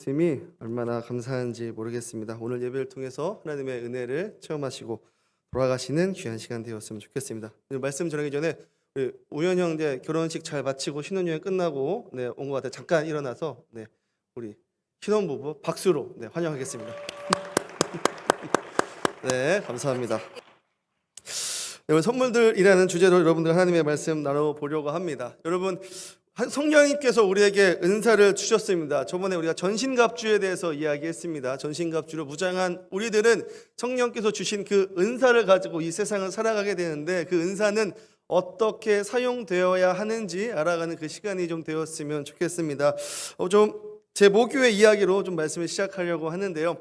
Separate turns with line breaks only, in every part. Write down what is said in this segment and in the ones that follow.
말씀이 얼마나 감사한지 모르겠습니다. 오늘 예배를 통해서 하나님의 은혜를 체험하시고 돌아가시는 귀한 시간 되었으면 좋겠습니다. 오늘 말씀 전하기 전에 우리 우연 형 결혼식 잘 마치고 신혼여행 끝나고 온 것 같아요. 잠깐 일어나서 우리 신혼부부 박수로 환영하겠습니다. 감사합니다. 오늘 선물들이라는 주제로 여러분들 하나님의 말씀 나눠보려고 합니다. 여러분, 성령님께서 우리에게 은사를 주셨습니다. 저번에 우리가 전신갑주에 대해서 이야기했습니다. 전신갑주로 무장한 우리들은 성령께서 주신 그 은사를 가지고 이 세상을 살아가게 되는데, 그 은사는 어떻게 사용되어야 하는지 알아가는 그 시간이 좀 되었으면 좋겠습니다. 좀 제 모교의 이야기로 좀 말씀을 시작하려고 하는데요.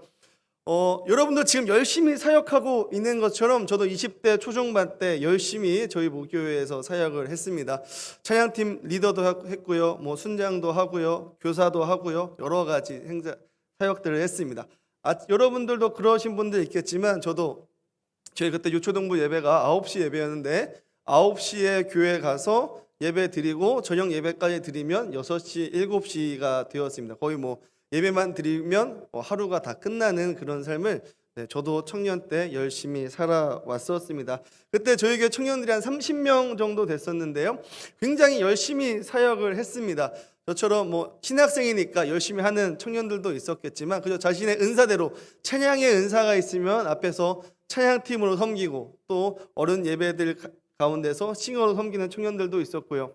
여러분들 지금 열심히 사역하고 있는 것처럼 저도 20대 초중반 때 열심히 저희 모교회에서 사역을 했습니다. 찬양팀 리더도 했고요, 순장도 하고요, 교사도 하고요, 여러 가지 행사 사역들을 했습니다. 여러분들도 그러신 분들 있겠지만 저도 저희 그때 유초동부 예배가 9시 예배였는데 9시에 교회 가서 예배 드리고 저녁 예배까지 드리면 6시, 7시가 되었습니다. 거의 예배만 드리면 하루가 다 끝나는 그런 삶을 저도 청년 때 열심히 살아왔었습니다. 그때 저희 교회 청년들이 한 30명 정도 됐었는데요, 굉장히 열심히 사역을 했습니다. 저처럼 신학생이니까 열심히 하는 청년들도 있었겠지만 그저 자신의 은사대로 찬양의 은사가 있으면 앞에서 찬양팀으로 섬기고, 또 어른 예배들 가운데서 싱어로 섬기는 청년들도 있었고요,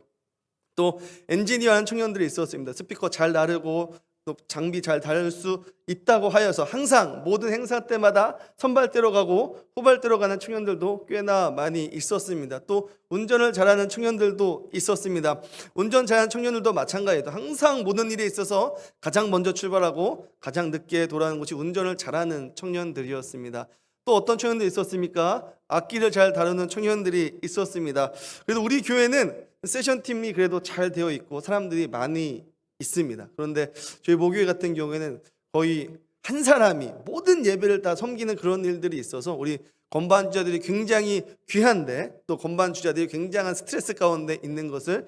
또 엔지니어하는 청년들이 있었습니다. 스피커 잘 나르고 또 장비 잘 다룰 수 있다고 하여서 항상 모든 행사 때마다 선발대로 가고 후발대로 가는 청년들도 꽤나 많이 있었습니다. 또 운전을 잘하는 청년들도 있었습니다. 운전 잘하는 청년들도 마찬가지예요. 항상 모든 일에 있어서 가장 먼저 출발하고 가장 늦게 돌아오는 곳이 운전을 잘하는 청년들이었습니다. 또 어떤 청년들이 있었습니까? 악기를 잘 다루는 청년들이 있었습니다. 그래서 우리 교회는 세션팀이 그래도 잘 되어 있고 사람들이 많이 있습니다. 그런데 저희 모교회 같은 경우에는 거의 한 사람이 모든 예배를 다 섬기는 그런 일들이 있어서 우리 건반주자들이 굉장히 귀한데 또 건반주자들이 굉장한 스트레스 가운데 있는 것을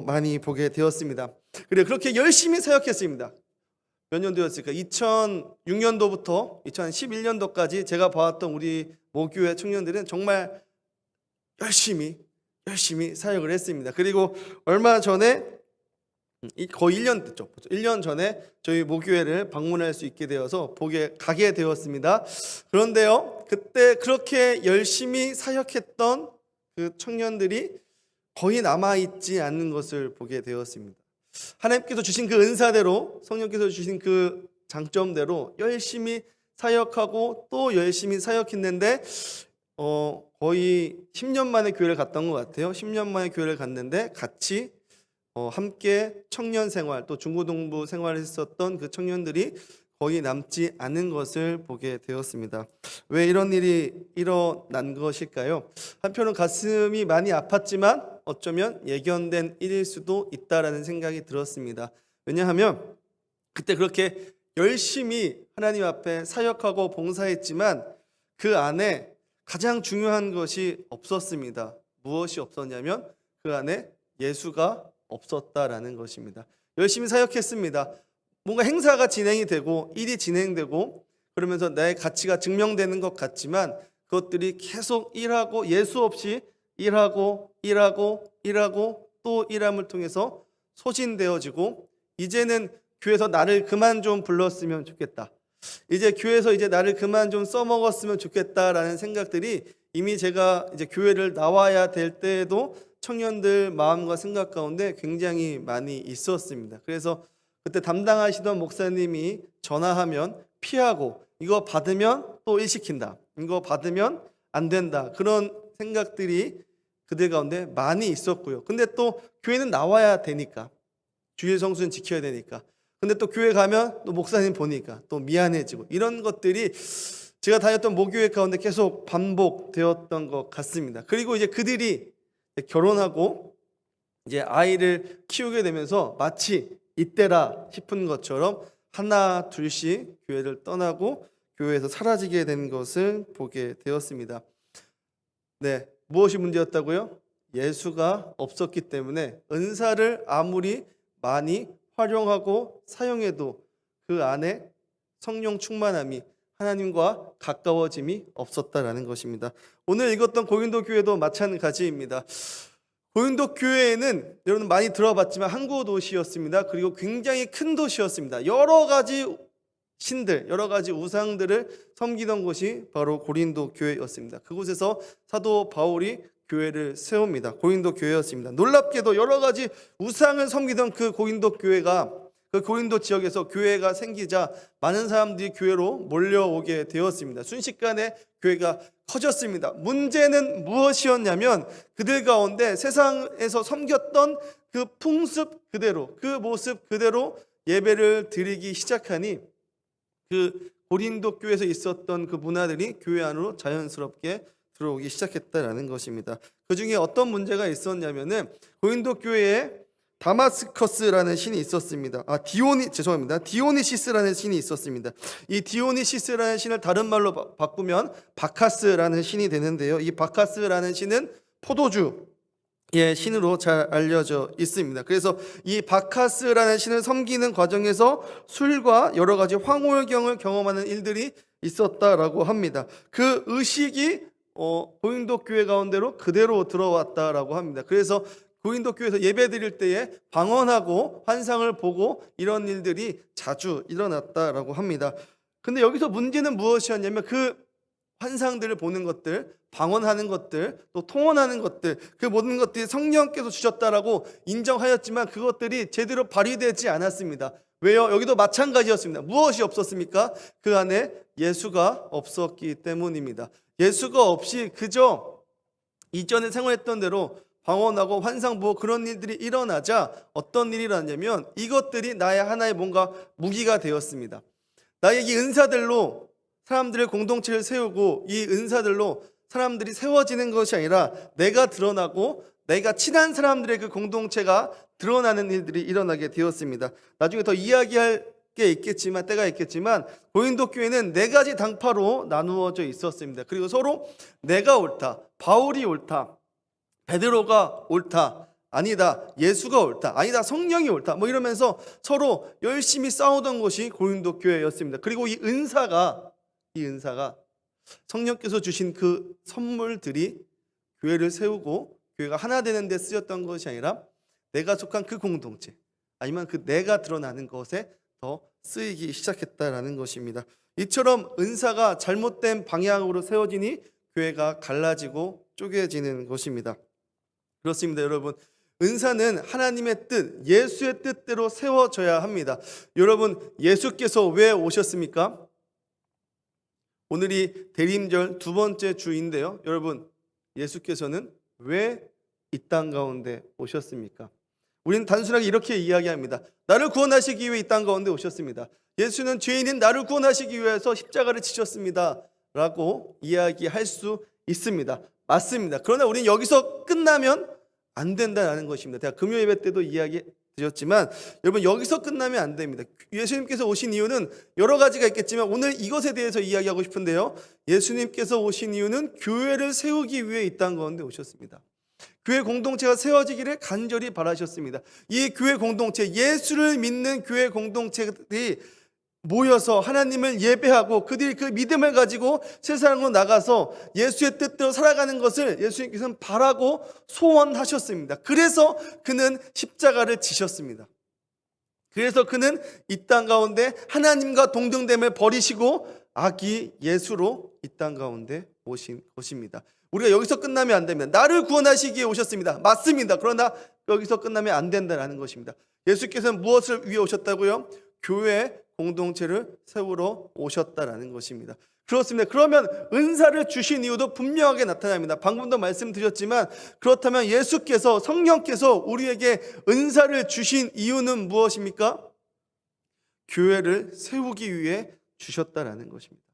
많이 보게 되었습니다. 그렇게 열심히 사역했습니다. 몇 년 되었을까? 2006년도부터 2011년도까지 제가 봐왔던 우리 모교회 청년들은 정말 열심히 사역을 했습니다. 그리고 얼마 전에 거의 1년 됐죠. 1년 전에 저희 모교회를 방문할 수 있게 되어서 가게 되었습니다. 그런데요, 그때 그렇게 열심히 사역했던 그 청년들이 거의 남아있지 않는 것을 보게 되었습니다. 하나님께서 주신 그 은사대로, 성령께서 주신 그 장점대로 열심히 사역하고 또 열심히 사역했는데 거의 10년 만에 교회를 갔던 것 같아요. 10년 만에 교회를 갔는데 같이 함께 청년 생활 또 중고등부 생활을 했었던 그 청년들이 거의 남지 않은 것을 보게 되었습니다. 왜 이런 일이 일어난 것일까요? 한편은 가슴이 많이 아팠지만 어쩌면 예견된 일일 수도 있다라는 생각이 들었습니다. 왜냐하면 그때 그렇게 열심히 하나님 앞에 사역하고 봉사했지만 그 안에 가장 중요한 것이 없었습니다. 무엇이 없었냐면 그 안에 예수가 없었다라는 것입니다. 열심히 사역했습니다. 뭔가 행사가 진행이 되고 일이 진행되고 그러면서 나의 가치가 증명되는 것 같지만 그것들이 계속 일하고 예수 없이 일하고 또 일함을 통해서 소진되어지고, 이제는 교회에서 나를 그만 좀 불렀으면 좋겠다, 이제 교회에서 이제 나를 그만 좀 써먹었으면 좋겠다라는 생각들이 이미 제가 이제 교회를 나와야 될 때에도 청년들 마음과 생각 가운데 굉장히 많이 있었습니다. 그래서 그때 담당하시던 목사님이 전화하면 피하고, 이거 받으면 또 일 시킨다, 이거 받으면 안 된다, 그런 생각들이 그들 가운데 많이 있었고요. 근데 또 교회는 나와야 되니까, 주의 성수는 지켜야 되니까, 근데 또 교회 가면 또 목사님 보니까 또 미안해지고, 이런 것들이 제가 다녔던 모교회 가운데 계속 반복되었던 것 같습니다. 그리고 이제 그들이 결혼하고 이제 아이를 키우게 되면서 마치 이때라 싶은 것처럼 하나 둘씩 교회를 떠나고 교회에서 사라지게 된 것을 보게 되었습니다. 무엇이 문제였다고요? 예수가 없었기 때문에 은사를 아무리 많이 활용하고 사용해도 그 안에 성령 충만함이 하나님과 가까워짐이 없었다라는 것입니다. 오늘 읽었던 고린도 교회도 마찬가지입니다. 고린도 교회에는 여러분 많이 들어봤지만 항구 도시였습니다. 그리고 굉장히 큰 도시였습니다. 여러 가지 신들, 여러 가지 우상들을 섬기던 곳이 바로 고린도 교회였습니다. 그곳에서 사도 바울이 교회를 세웁니다. 고린도 교회였습니다. 놀랍게도 여러 가지 우상을 섬기던 그 고린도 교회가, 그 고린도 지역에서 교회가 생기자 많은 사람들이 교회로 몰려오게 되었습니다. 순식간에 교회가 커졌습니다. 문제는 무엇이었냐면 그들 가운데 세상에서 섬겼던 그 풍습 그대로, 그 모습 그대로 예배를 드리기 시작하니 그 고린도 교회에서 있었던 그 문화들이 교회 안으로 자연스럽게 들어오기 시작했다라는 것입니다. 그 중에 어떤 문제가 있었냐면은 고린도 교회에 다마스커스라는 신이 있었습니다. 디오니시스라는 신이 있었습니다. 이 디오니시스라는 신을 다른 말로 바꾸면 바카스라는 신이 되는데요. 이 바카스라는 신은 포도주의 신으로 잘 알려져 있습니다. 그래서 이 바카스라는 신을 섬기는 과정에서 술과 여러 가지 황홀경을 경험하는 일들이 있었다라고 합니다. 그 의식이 고린도 교회 가운데로 그대로 들어왔다라고 합니다. 그래서 고린도 교회에서 예배 드릴 때에 방언하고 환상을 보고 이런 일들이 자주 일어났다라고 합니다. 근데 여기서 문제는 무엇이었냐면 그 환상들을 보는 것들, 방언하는 것들, 또 통언하는 것들, 그 모든 것들이 성령께서 주셨다라고 인정하였지만 그것들이 제대로 발휘되지 않았습니다. 왜요? 여기도 마찬가지였습니다. 무엇이 없었습니까? 그 안에 예수가 없었기 때문입니다. 예수가 없이 그저 이전에 생활했던 대로 방언하고 환상 보고 그런 일들이 일어나자 어떤 일이 일어났냐면 이것들이 나의 하나의 뭔가 무기가 되었습니다. 나의 이 은사들로 사람들의 공동체를 세우고 이 은사들로 사람들이 세워지는 것이 아니라 내가 드러나고 내가 친한 사람들의 그 공동체가 드러나는 일들이 일어나게 되었습니다. 나중에 더 이야기할 게 있겠지만 때가 있겠지만 고린도 교회는 네 가지 당파로 나누어져 있었습니다. 그리고 서로 내가 옳다, 바울이 옳다, 베드로가 옳다, 아니다, 예수가 옳다, 아니다, 성령이 옳다, 뭐 이러면서 서로 열심히 싸우던 것이 고린도 교회였습니다. 그리고 이 은사가 성령께서 주신 그 선물들이 교회를 세우고 교회가 하나 되는 데 쓰였던 것이 아니라 내가 속한 그 공동체 아니면 그 내가 드러나는 것에 더 쓰이기 시작했다라는 것입니다. 이처럼 은사가 잘못된 방향으로 세워지니 교회가 갈라지고 쪼개지는 것입니다. 그렇습니다, 여러분. 은사는 하나님의 뜻, 예수의 뜻대로 세워져야 합니다. 여러분, 예수께서 왜 오셨습니까? 오늘이 대림절 두 번째 주인데요. 여러분, 예수께서는 왜 이 땅 가운데 오셨습니까? 우리는 단순하게 이렇게 이야기합니다. 나를 구원하시기 위해 이 땅 가운데 오셨습니다. 예수는 죄인인 나를 구원하시기 위해서 십자가를 지셨습니다 라고 이야기할 수 있습니다. 맞습니다. 그러나 우리는 여기서 끝나면 안 된다는 것입니다. 제가 금요 예배 때도 이야기 드렸지만 여러분, 여기서 끝나면 안 됩니다. 예수님께서 오신 이유는 여러 가지가 있겠지만 오늘 이것에 대해서 이야기하고 싶은데요. 예수님께서 오신 이유는 교회를 세우기 위해 이 땅 가운데 오셨습니다. 교회 공동체가 세워지기를 간절히 바라셨습니다. 이 교회 공동체, 예수를 믿는 교회 공동체들이 모여서 하나님을 예배하고 그들이 그 믿음을 가지고 세상으로 나가서 예수의 뜻대로 살아가는 것을 예수님께서는 바라고 소원하셨습니다. 그래서 그는 십자가를 지셨습니다. 그래서 그는 이 땅 가운데 하나님과 동등됨을 버리시고 아기 예수로 이 땅 가운데 오신 것입니다. 우리가 여기서 끝나면 안 됩니다. 나를 구원하시기에 오셨습니다. 맞습니다. 그러나 여기서 끝나면 안 된다는 것입니다. 예수께서는 무엇을 위해 오셨다고요? 교회 공동체를 세우러 오셨다라는 것입니다. 그렇습니다. 그러면 은사를 주신 이유도 분명하게 나타납니다. 방금도 말씀드렸지만 그렇다면 예수께서, 성령께서 우리에게 은사를 주신 이유는 무엇입니까? 교회를 세우기 위해 주셨다라는 것입니다.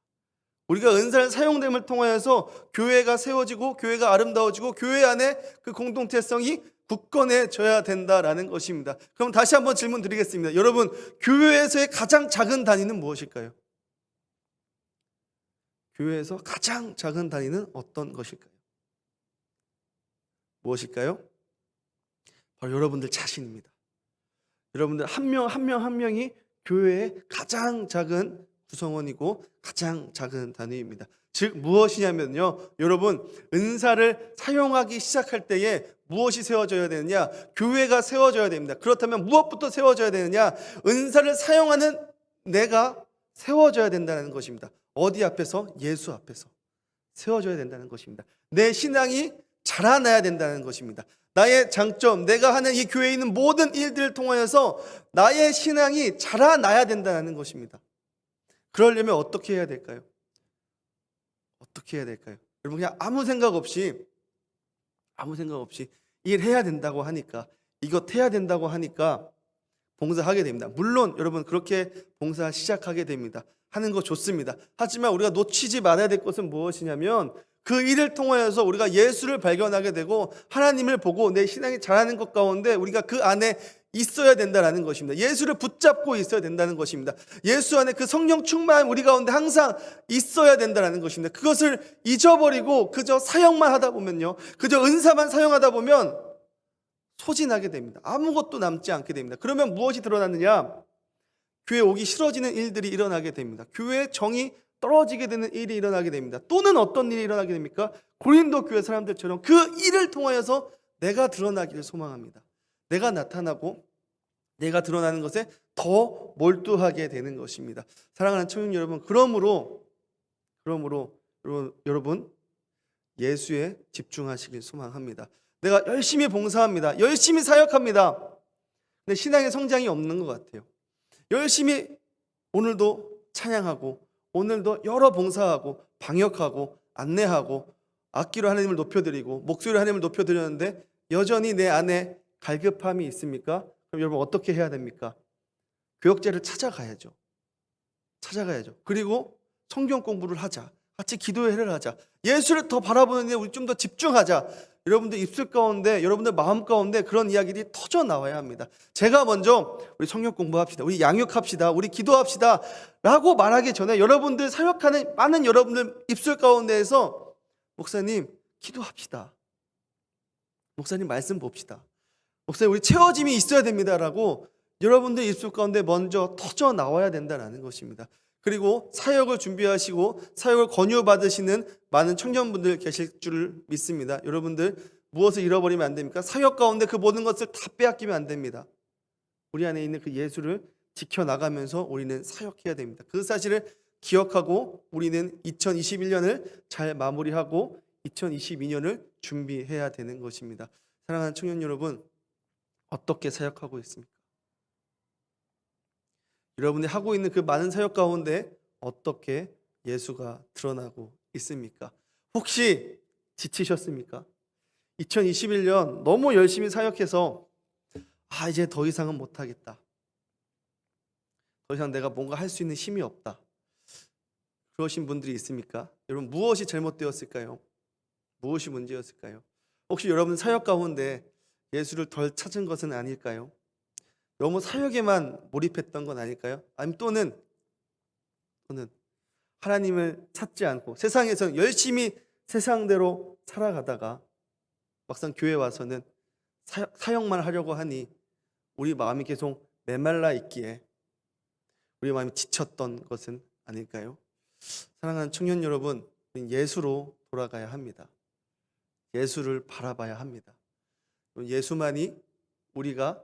우리가 은사를 사용됨을 통하여서 교회가 세워지고 교회가 아름다워지고 교회 안에 그 공동체성이 굳건해져야 된다라는 것입니다. 그럼 다시 한번 질문 드리겠습니다. 여러분, 교회에서의 가장 작은 단위는 무엇일까요? 교회에서 가장 작은 단위는 어떤 것일까요? 무엇일까요? 바로 여러분들 자신입니다. 여러분들 한 명 한 명이 교회의 가장 작은 구성원이고 가장 작은 단위입니다. 즉 무엇이냐면요, 여러분, 은사를 사용하기 시작할 때에 무엇이 세워져야 되느냐? 교회가 세워져야 됩니다. 그렇다면 무엇부터 세워져야 되느냐? 은사를 사용하는 내가 세워져야 된다는 것입니다. 어디 앞에서? 예수 앞에서 세워져야 된다는 것입니다. 내 신앙이 자라나야 된다는 것입니다. 나의 장점, 내가 하는 이 교회에 있는 모든 일들을 통하여서 나의 신앙이 자라나야 된다는 것입니다. 그러려면 어떻게 해야 될까요? 어떻게 해야 될까요? 여러분, 그냥 아무 생각 없이 일해야 된다고 하니까, 이것 해야 된다고 하니까 봉사하게 됩니다. 물론 여러분, 그렇게 봉사 시작하게 됩니다. 하는 거 좋습니다. 하지만 우리가 놓치지 말아야 될 것은 무엇이냐면, 그 일을 통하여서 우리가 예수를 발견하게 되고 하나님을 보고 내 신앙이 자라는 것 가운데 우리가 그 안에 있어야 된다는 것입니다. 예수를 붙잡고 있어야 된다는 것입니다. 예수 안에 그 성령 충만한 우리 가운데 항상 있어야 된다는 것입니다. 그것을 잊어버리고 그저 사역만 하다 보면요, 그저 은사만 사용하다 보면 소진하게 됩니다. 아무것도 남지 않게 됩니다. 그러면 무엇이 드러나느냐? 교회 오기 싫어지는 일들이 일어나게 됩니다. 교회의 정이 떨어지게 되는 일이 일어나게 됩니다. 또는 어떤 일이 일어나게 됩니까? 고린도 교회 사람들처럼 그 일을 통하여서 내가 드러나기를 소망합니다. 내가 나타나고 내가 드러나는 것에 더 몰두하게 되는 것입니다. 사랑하는 청년 여러분, 그러므로 여러분, 예수에 집중하시길 소망합니다. 내가 열심히 봉사합니다. 열심히 사역합니다. 근데 신앙의 성장이 없는 것 같아요. 열심히 오늘도 찬양하고, 오늘도 여러 봉사하고 방역하고 안내하고 악기로 하나님을 높여드리고 목소리로 하나님을 높여드렸는데 여전히 내 안에 갈급함이 있습니까? 그럼 여러분 어떻게 해야 됩니까? 교역자를 찾아가야죠. 그리고 성경 공부를 하자. 같이 기도회를 하자. 예수를 더 바라보는 데 우리 좀 더 집중하자. 여러분들 입술 가운데, 여러분들 마음 가운데 그런 이야기들이 터져 나와야 합니다. 제가 먼저 우리 성경 공부합시다, 우리 양육합시다, 우리 기도합시다 라고 말하기 전에 여러분들 사역하는 많은 여러분들 입술 가운데에서 목사님 기도합시다, 목사님 말씀 봅시다, 목사님 우리 채워짐이 있어야 됩니다 라고 여러분들 입술 가운데 먼저 터져 나와야 된다는 것입니다. 그리고 사역을 준비하시고 사역을 권유받으시는 많은 청년분들 계실 줄 믿습니다. 여러분들 무엇을 잃어버리면 안 됩니까? 사역 가운데 그 모든 것을 다 빼앗기면 안 됩니다. 우리 안에 있는 그 예수를 지켜나가면서 우리는 사역해야 됩니다. 그 사실을 기억하고 우리는 2021년을 잘 마무리하고 2022년을 준비해야 되는 것입니다. 사랑하는 청년 여러분, 어떻게 사역하고 있습니까? 여러분이 하고 있는 그 많은 사역 가운데 어떻게 예수가 드러나고 있습니까? 혹시 지치셨습니까? 2021년 너무 열심히 사역해서 이제 더 이상은 못하겠다, 더 이상 내가 뭔가 할 수 있는 힘이 없다, 그러신 분들이 있습니까? 여러분, 무엇이 잘못되었을까요? 무엇이 문제였을까요? 혹시 여러분 사역 가운데 예수를 덜 찾은 것은 아닐까요? 너무 사역에만 몰입했던 건 아닐까요? 아니면 또는 하나님을 찾지 않고 세상에서 열심히 세상대로 살아가다가 막상 교회 와서는 사역만 하려고 하니 우리 마음이 계속 메말라 있기에 우리 마음이 지쳤던 것은 아닐까요? 사랑하는 청년 여러분, 예수로 돌아가야 합니다. 예수를 바라봐야 합니다. 예수만이 우리가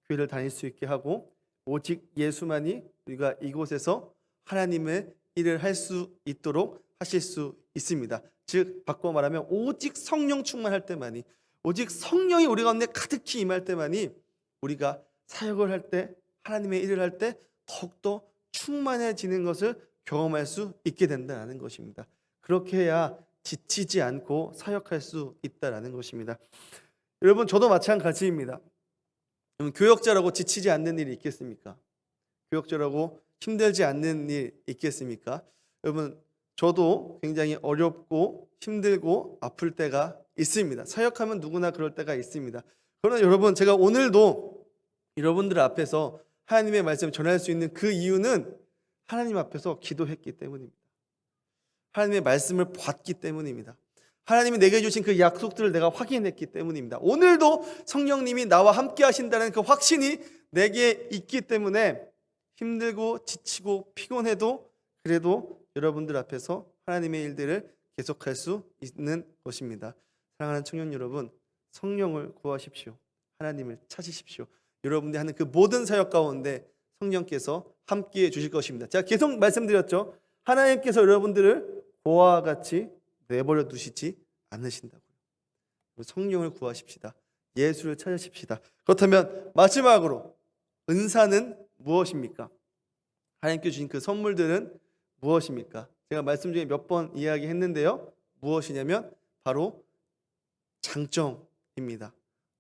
교회를 다닐 수 있게 하고 오직 예수만이 우리가 이곳에서 하나님의 일을 할 수 있도록 하실 수 있습니다. 즉 바꿔 말하면 오직 성령 충만할 때만이, 오직 성령이 우리 가운데 가득히 임할 때만이 우리가 사역을 할 때, 하나님의 일을 할 때 더욱더 충만해지는 것을 경험할 수 있게 된다는 것입니다. 그렇게 해야 지치지 않고 사역할 수 있다는 것입니다. 여러분, 저도 마찬가지입니다. 교역자라고 지치지 않는 일이 있겠습니까? 교역자라고 힘들지 않는 일 있겠습니까? 여러분, 저도 굉장히 어렵고 힘들고 아플 때가 있습니다. 사역하면 누구나 그럴 때가 있습니다. 그러나 여러분, 제가 오늘도 여러분들 앞에서 하나님의 말씀을 전할 수 있는 그 이유는 하나님 앞에서 기도했기 때문입니다. 하나님의 말씀을 봤기 때문입니다. 하나님이 내게 주신 그 약속들을 내가 확인했기 때문입니다. 오늘도 성령님이 나와 함께 하신다는 그 확신이 내게 있기 때문에 힘들고 지치고 피곤해도 그래도 여러분들 앞에서 하나님의 일들을 계속할 수 있는 것입니다. 사랑하는 청년 여러분, 성령을 구하십시오. 하나님을 찾으십시오. 여러분들이 하는 그 모든 사역 가운데 성령께서 함께해 주실 것입니다. 제가 계속 말씀드렸죠. 하나님께서 여러분들을 고아와 같이 내버려 두시지 않으신다고요. 성령을 구하십시다. 예수를 찾으십시다. 그렇다면 마지막으로 은사는 무엇입니까? 하나님께 주신 그 선물들은 무엇입니까? 제가 말씀 중에 몇 번 이야기했는데요. 무엇이냐면 바로 장점입니다.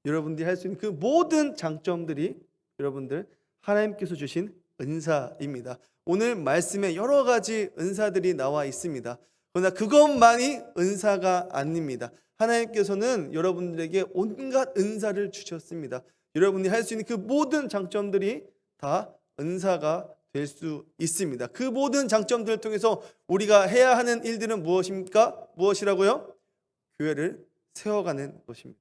여러분들이 할 수 있는 그 모든 장점들이 여러분들 하나님께서 주신 은사입니다. 오늘 말씀에 여러 가지 은사들이 나와 있습니다. 그러나 그것만이 은사가 아닙니다. 하나님께서는 여러분들에게 온갖 은사를 주셨습니다. 여러분이 할 수 있는 그 모든 장점들이 다 은사가 될 수 있습니다. 그 모든 장점들을 통해서 우리가 해야 하는 일들은 무엇입니까? 무엇이라고요? 교회를 세워가는 것입니다.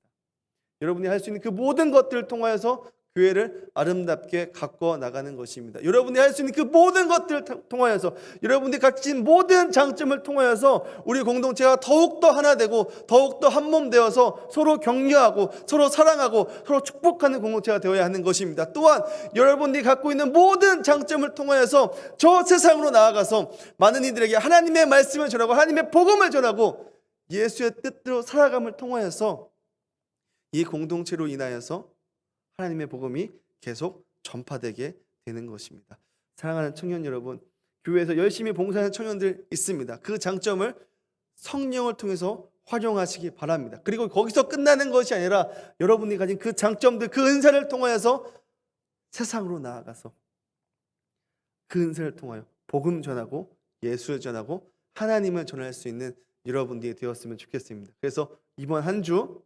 여러분이 할 수 있는 그 모든 것들을 통하여서 교회를 아름답게 가꿔 나가는 것입니다. 여러분이 할 수 있는 그 모든 것들을 통하여서, 여러분들이 가진 모든 장점을 통하여서 우리 공동체가 더욱더 하나 되고 더욱더 한 몸 되어서 서로 격려하고 서로 사랑하고 서로 축복하는 공동체가 되어야 하는 것입니다. 또한 여러분들이 갖고 있는 모든 장점을 통하여서 저 세상으로 나아가서 많은 이들에게 하나님의 말씀을 전하고 하나님의 복음을 전하고 예수의 뜻대로 살아감을 통하여서 이 공동체로 인하여서 하나님의 복음이 계속 전파되게 되는 것입니다. 사랑하는 청년 여러분, 교회에서 열심히 봉사하는 청년들 있습니다. 그 장점을 성령을 통해서 활용하시기 바랍니다. 그리고 거기서 끝나는 것이 아니라 여러분이 가진 그 장점들, 그 은사를 통하여서 세상으로 나아가서 그 은사를 통하여 복음 전하고 예수를 전하고 하나님을 전할 수 있는 여러분들이 되었으면 좋겠습니다. 그래서 이번 한 주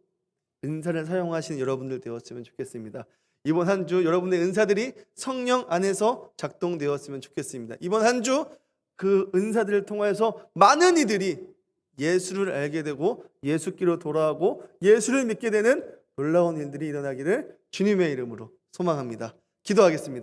은사를 사용하시는 여러분들 되었으면 좋겠습니다. 이번 한 주 여러분의 은사들이 성령 안에서 작동되었으면 좋겠습니다. 이번 한 주 그 은사들을 통해서 많은 이들이 예수를 알게 되고 예수께로 돌아오고 예수를 믿게 되는 놀라운 일들이 일어나기를 주님의 이름으로 소망합니다. 기도하겠습니다.